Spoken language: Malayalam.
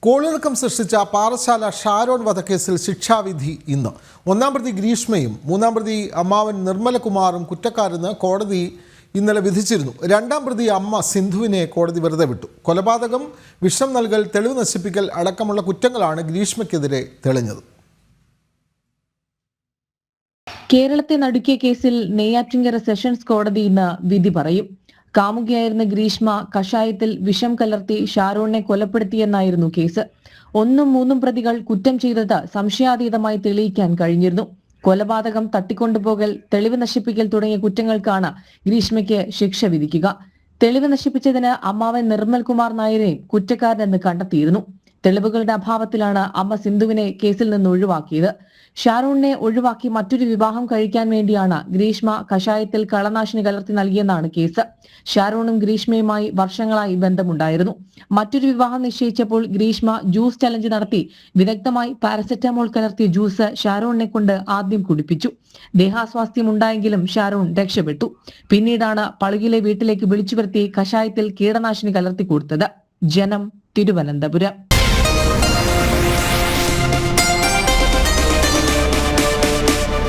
കോളിളക്കം സൃഷ്ടിച്ച പാറശാല ഷാരോൺ വധക്കേസിൽ ശിക്ഷാവിധി ഇന്ന്. ഒന്നാം പ്രതി ഗ്രീഷ്മയും മൂന്നാം പ്രതി അമ്മാവൻ നിർമ്മലകുമാറും കുറ്റക്കാരെന്ന് കോടതി ഇന്നലെ വിധിച്ചിരുന്നു. രണ്ടാം പ്രതി അമ്മ സിന്ധുവിനെ കോടതി വെറുതെ വിട്ടു. കൊലപാതകം, വിഷം നൽകൽ, തെളിവ് നശിപ്പിക്കൽ അടക്കമുള്ള കുറ്റങ്ങളാണ് ഗ്രീഷ്മയ്ക്കെതിരെ തെളിഞ്ഞത്. കേരളത്തെ നടുക്കിയ കേസിൽ നെയ്യാറ്റിൻകര സെഷൻസ് കോടതി ഇന്ന് വിധി പറയും. കാമുകിയായിരുന്ന ഗ്രീഷ്മ കഷായത്തിൽ വിഷം കലർത്തി ഷാരോണിനെ കൊലപ്പെടുത്തിയെന്നായിരുന്നു കേസ്. 1ഉം 3ഉം പ്രതികൾ കുറ്റം ചെയ്തത് സംശയാതീതമായി തെളിയിക്കാൻ കഴിഞ്ഞിരുന്നു. കൊലപാതകം, തട്ടിക്കൊണ്ടുപോകൽ, തെളിവ് നശിപ്പിക്കൽ തുടങ്ങിയ കുറ്റങ്ങൾക്കാണ് ഗ്രീഷ്മയ്ക്ക് ശിക്ഷ വിധിക്കുക. തെളിവ് നശിപ്പിച്ചതിന് അമ്മാവൻ നിർമ്മൽകുമാർ നായരെ കുറ്റക്കാരനെന്ന് കണ്ടെത്തിയിരുന്നു. തെളിവുകളുടെ അഭാവത്തിലാണ് അമ്മ സിന്ധുവിനെ കേസിൽ നിന്ന് ഒഴിവാക്കിയത്. ഷാരോണിനെ ഒഴിവാക്കി മറ്റൊരു വിവാഹം കഴിക്കാൻ വേണ്ടിയാണ് ഗ്രീഷ്മ കഷായത്തിൽ കളനാശിനി കലർത്തി നൽകിയെന്നാണ് കേസ്. ഷാരോണും ഗ്രീഷ്മയുമായി വർഷങ്ങളായി ബന്ധമുണ്ടായിരുന്നു. മറ്റൊരു വിവാഹം നിശ്ചയിച്ചപ്പോൾ ഗ്രീഷ്മ ജ്യൂസ് ചലഞ്ച് നടത്തി വിദഗ്ധമായി പാരസെറ്റമോൾ കലർത്തിയ ജ്യൂസ് ഷാരോണിനെ കൊണ്ട് ആദ്യം കുടിപ്പിച്ചു. ദേഹാസ്വാസ്ഥ്യം ഉണ്ടായെങ്കിലും ഷാരോൺ രക്ഷപ്പെട്ടു. പിന്നീടാണ് പളുകിലെ വീട്ടിലേക്ക് വിളിച്ചു വരുത്തി കഷായത്തിൽ കീടനാശിനി കലർത്തി കൊടുത്തത്. ജനം, തിരുവനന്തപുരം.